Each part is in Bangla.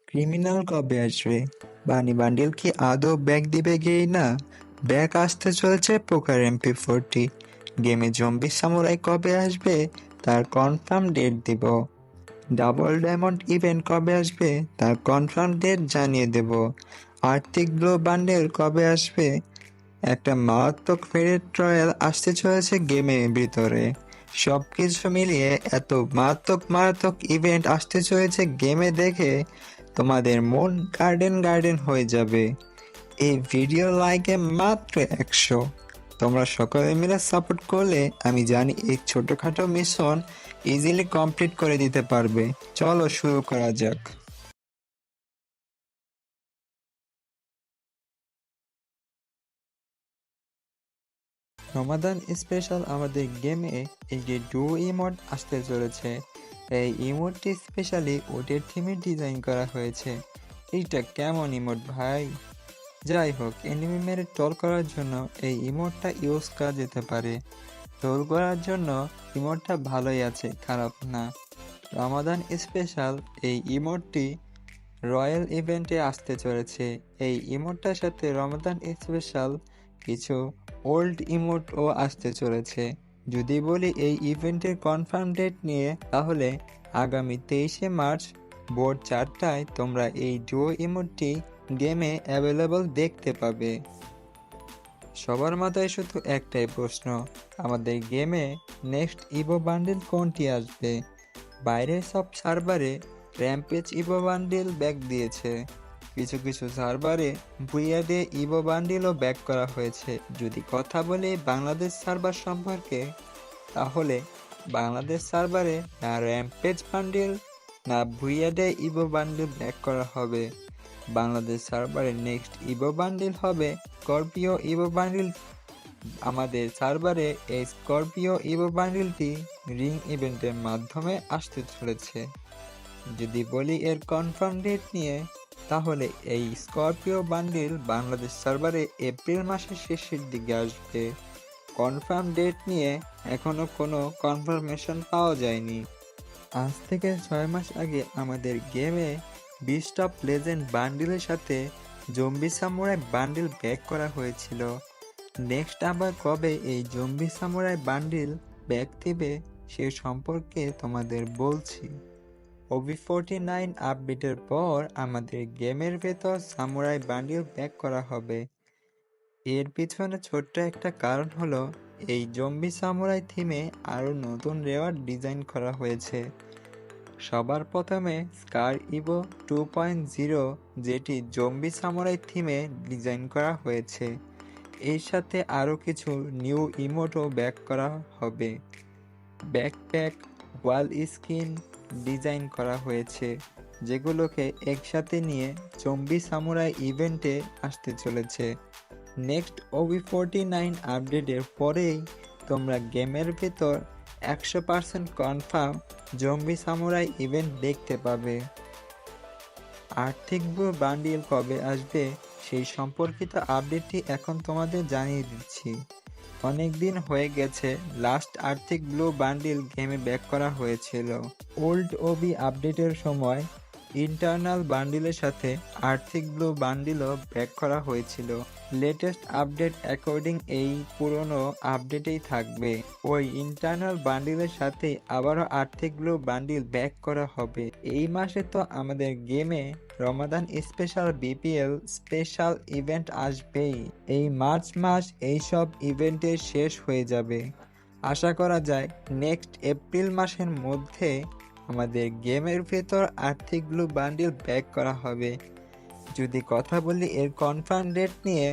ক্রিমিনাল কবে আসবে? বানি বান্ডিল কি আদৌ ব্যাগ দিবে না? ব্যাগ আসতে চলেছে পোকার MP40। গেমে জম্বি সামুরাই কবে আসবে তার কনফার্ম ডেট দিব। ডাবল ডায়মন্ড ইভেন্ট কবে আসবে তার কনফার্ম ডেট জানিয়ে দেব। আর্থিক গ্লো বান্ডেল কবে আসবে? একটা মারাত্মক ফেরেট ট্রায়াল আসতে চলেছে গেমের ভিতরে। সবকিছু মিলিয়ে এত মারাত্মক মারাত্মক ইভেন্ট আসতে চলেছে গেমে দেখে তোমাদের মন গার্ডেন গার্ডেন হয়ে যাবে। এই ভিডিও লাইকে মাত্র 100। তোমরা সকলে মিলে সাপোর্ট করলে আমি জানি এই ছোটখাটো মিশন ইজিলি কমপ্লিট করে দিতে পারবে। চলো শুরু করা যাক। রমাদান স্পেশাল আমাদের গেমে একটি ডু ইমোট আসতে চলেছে। এই ইমোটটি স্পেশালি ওটের থিমে ডিজাইন করা হয়েছে। এইটা কেমন ইমোট ভাই? যাই হোক, এনিমি মেরে ট্রল করার জন্য এই ইমোটটা ইউজ করা যেতে পারে। ট্রল করার জন্য ইমোটটা ভালোই আছে, খারাপ না। রমাদান স্পেশাল এই ইমোটটি রয়্যাল ইভেন্টে আসতে চলেছে। এই ইমোটটার সাথে রমাদান স্পেশাল কিছু ওল্ড ইমোটও আসতে চলেছে। যদি বলি এই ইভেন্টের কনফার্ম ডেট নিয়ে, তাহলে আগামী 23শে মার্চ ভোর 4টায় তোমরা এই ডুও ইমোটটি গেমে অ্যাভেলেবল দেখতে পাবে। সবার মাথায় শুধু একটাই প্রশ্ন, আমাদের গেমে নেক্সট ইভো বান্ডিল কোনটি আসবে? বাইরের সব সার্ভারে র্যাম্পেজ ইভো বান্ডিল ব্যাক দিয়েছে, কিছু কিছু সার্ভারে বুইয়াডে ইভো বান্ডিলও ব্যাক করা হয়েছে। যদি কথা বলি বাংলাদেশ সার্ভার সম্পর্কে, তাহলে বাংলাদেশ সার্ভারে না র্যাম্পেজ বান্ডিল না বুইয়াডে ইভো বান্ডিল ব্যাক করা হবে। বাংলাদেশ সার্ভারে নেক্সট ইভো বান্ডিল হবে স্করপিও ইভো বান্ডিল। আমাদের সার্ভারে এই স্করপিও ইভো বান্ডিলটি রিং ইভেন্টের মাধ্যমে আসতে চলেছে। যদি বলি এর কনফার্ম ডেট নিয়ে, তাহলে এই স্করপিও বান্ডিল বাংলাদেশ সার্ভারে এপ্রিল মাসের শেষের দিকে আসবে। কনফার্ম ডেট নিয়ে এখনো কোনো কনফার্মেশন পাওয়া যায়নি। আজ থেকে 6 মাস আগে আমাদের গেমে বিস্ট অফ লেজেন্ড বান্ডিলের সাথে জম্বি সামুরাই বান্ডিল ব্যাক করা হয়েছিল। নেক্সট আবার কবে এই জম্বি সামুরাই বান্ডিল ব্যাক দিবে সে সম্পর্কে তোমাদের বলছি। OB49 আপডেটের পর আমাদের গেমের ভেতর সামুরাই বান্ডিল ব্যাক করা হবে। এর পিছনে ছোট্ট একটা কারণ হলো এই জম্বি সামুরাই থিমে আরও নতুন রেওয়ার্ড ডিজাইন করা হয়েছে। সবার প্রথমে স্কার ইভো 2.0, যেটি জম্বি সামুরাই থিমে ডিজাইন করা হয়েছে। এর সাথে আরও কিছু নিউ ইমোটও ব্যাক করা হবে। ব্যাকপ্যাক, ওয়াল স্কিন ডিজাইন করা হয়েছে, যেগুলোকে একসাথে নিয়ে জম্বি সামুরাই ইভেন্টে আসতে চলেছে। নেক্সট OB49 আপডেটের পরেই তোমরা গেমের ভেতর 100% কনফার্ম জম্বি সামুরাই ইভেন্ট দেখতে পাবে। আর্থিক বান্ডিল কবে আসবে সেই সম্পর্কিত আপডেটটি এখন তোমাদের জানিয়ে দিচ্ছি। অনেক দিন হয়ে গেছে লাস্ট আর্থিক ব্লু বান্ডিল গেমে ব্যাক করা হয়েছিল। ওল্ড ওবি আপডেটের সময় ইন্টারনাল বান্ডিলের সাথে আর্থিক ব্লু বান্ডিলও ব্যাক করা হয়েছিল। লেটেস্ট আপডেট অ্যাকর্ডিং এই পুরনো আপডেটেই থাকবে। ওই ইন্টারনাল বান্ডিলের সাথে আবারও আর্থিক ব্লু বান্ডিল ব্যাক করা হবে। এই মাসে তো আমাদের গেমে রমাদান স্পেশাল BPL স্পেশাল ইভেন্ট আসবেই। এই মার্চ মাস এইসব ইভেন্টের শেষ হয়ে যাবে। আশা করা যায় নেক্সট এপ্রিল মাসের মধ্যে আমাদের গেমের ভেতর আর্থিক ব্লু বান্ডিল ব্যাক করা হবে। যদি কথা বলি এর কনফার্ম ডেট নিয়ে,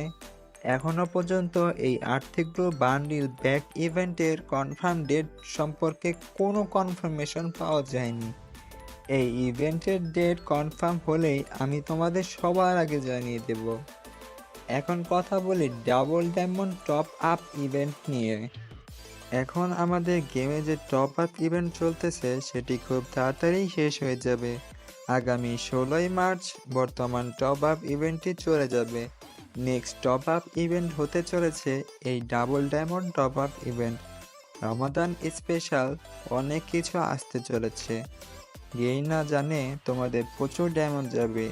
এখনো পর্যন্ত এই আর্থিক ব্লু বান্ডিল ব্যাক ইভেন্টের কনফার্ম ডেট সম্পর্কে কোনো কনফার্মেশন পাওয়া যায়নি। এই ইভেন্টের ডেট কনফার্ম হলেই আমি তোমাদের সবার আগে জানিয়ে দেব। এখন কথা বলি double diamond top up event নিয়ে। এখন আমাদের গেমে যে টপ আপ ইভেন্ট চলতেছে সেটি খুব তাড়াতাড়ি শেষ হয়ে যাবে। আগামী 16ই মার্চ বর্তমান টপ আপ ইভেন্টটি চলে যাবে। নেক্সট টপ আপ ইভেন্ট হতে চলেছে এই double diamond top up event. Ramadan special অনেক কিছু আসতে চলেছে। গেরিনা জানে তোমাদের প্রচুর ডায়মন্ড যাবে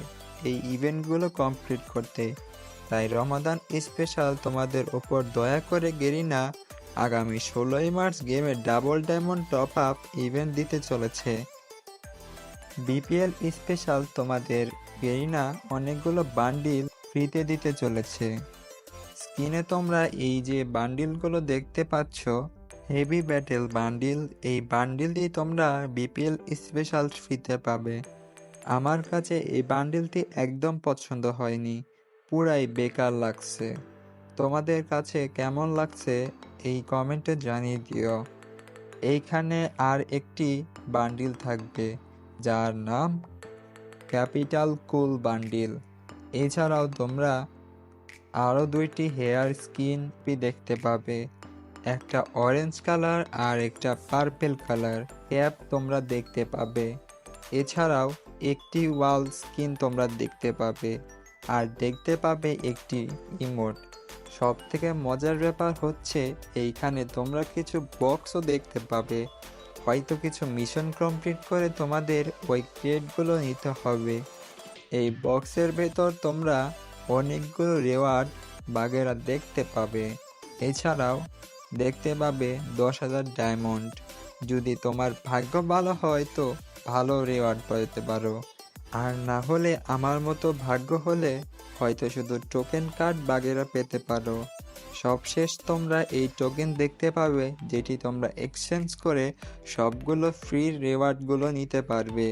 এই ইভেন্টগুলো কমপ্লিট করতে, তাই রমাদান স্পেশাল তোমাদের ওপর দয়া করে গেরিনা আগামী 16ই মার্চ গেমে double diamond top up event দিতে চলেছে। বিপিএল স্পেশাল তোমাদের গেরিনা অনেকগুলো বান্ডিল ফ্রিতে দিতে চলেছে। স্ক্রিনে তোমরা এই যে বান্ডিলগুলো দেখতে পাচ্ছ, হেভি ব্যাটেল বান্ডিল, এই বান্ডিল দিয়ে তোমরা বিপিএল স্পেশাল ফ্রিতে পাবে। আমার কাছে এই বান্ডিলটি একদম পছন্দ হয়নি, পুরাই বেকার লাগছে। তোমাদের কাছে কেমন লাগছে এই কমেন্টে জানিয়ে দিও। এইখানে আর একটি বান্ডিল থাকবে যার নাম ক্যাপিটাল কুল বান্ডিল। এছাড়াও তোমরা আরও দুইটি হেয়ার স্কিন দেখতে পাবে, একটা অরেঞ্জ কালার আর একটা পার্পেল কালার ক্যাপ তোমরা দেখতে পাবে। এছাড়াও একটি ওয়াল স্কিন তোমরা দেখতে পাবে, আর দেখতে পাবে একটি ইমোট। সব থেকে মজার ব্যাপার হচ্ছে এইখানে তোমরা কিছু বক্সও দেখতে পাবে, হয়তো কিছু মিশন কমপ্লিট করে তোমাদের ওই ক্রেটগুলো নিতে হবে। এই বক্সের ভেতর তোমরা অনেকগুলো রেওয়ার্ড বাগেরা দেখতে পাবে। এছাড়াও দেখতে পাবে 10,000 ডায়মন্ড। যদি তোমার ভাগ্য ভালো হয় তো ভালো রেওয়ার্ড পেতে পারো, আর না হলে আমার মতো ভাগ্য হলে হয়তো শুধু টোকেন কার্ড বাগেরা পেতে পারো। সবশেষ তোমরা এই টোকেন দেখতে পাবে যেটি তোমরা এক্সচেঞ্জ করে সবগুলো ফ্রি রেওয়ার্ডগুলো নিতে পারবে।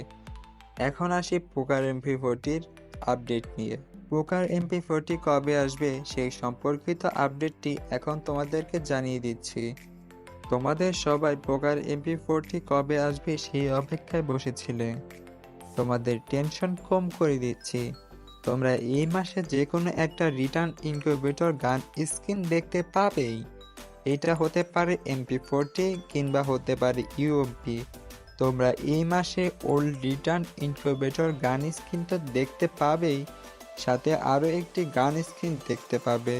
এখন আসি পোকার MP40 আপডেট নিয়ে। পোকার MP40 কবে আসবে সেই সম্পর্কিত আপডেটটি এখন তোমাদেরকে জানিয়ে দিচ্ছি। তোমাদের সবাই পোকার MP40 কবে আসবে সেই অপেক্ষায় বসেছিলে, তোমাদের টেনশন কম করে দিচ্ছি। তোমরা এই মাসে যে কোনো একটা রিটার্ন ইনকিউবেটর গান স্কিন দেখতে পাবেই। এটা হতে পারে MP40 কিংবা হতে পারে UMP। তোমরা এই মাসে ওল্ড রিটার্ন ইনকিউবেটর গান স্কিন তো দেখতে পাবেই, সাথে আরও একটি গান স্কিন দেখতে পাবে।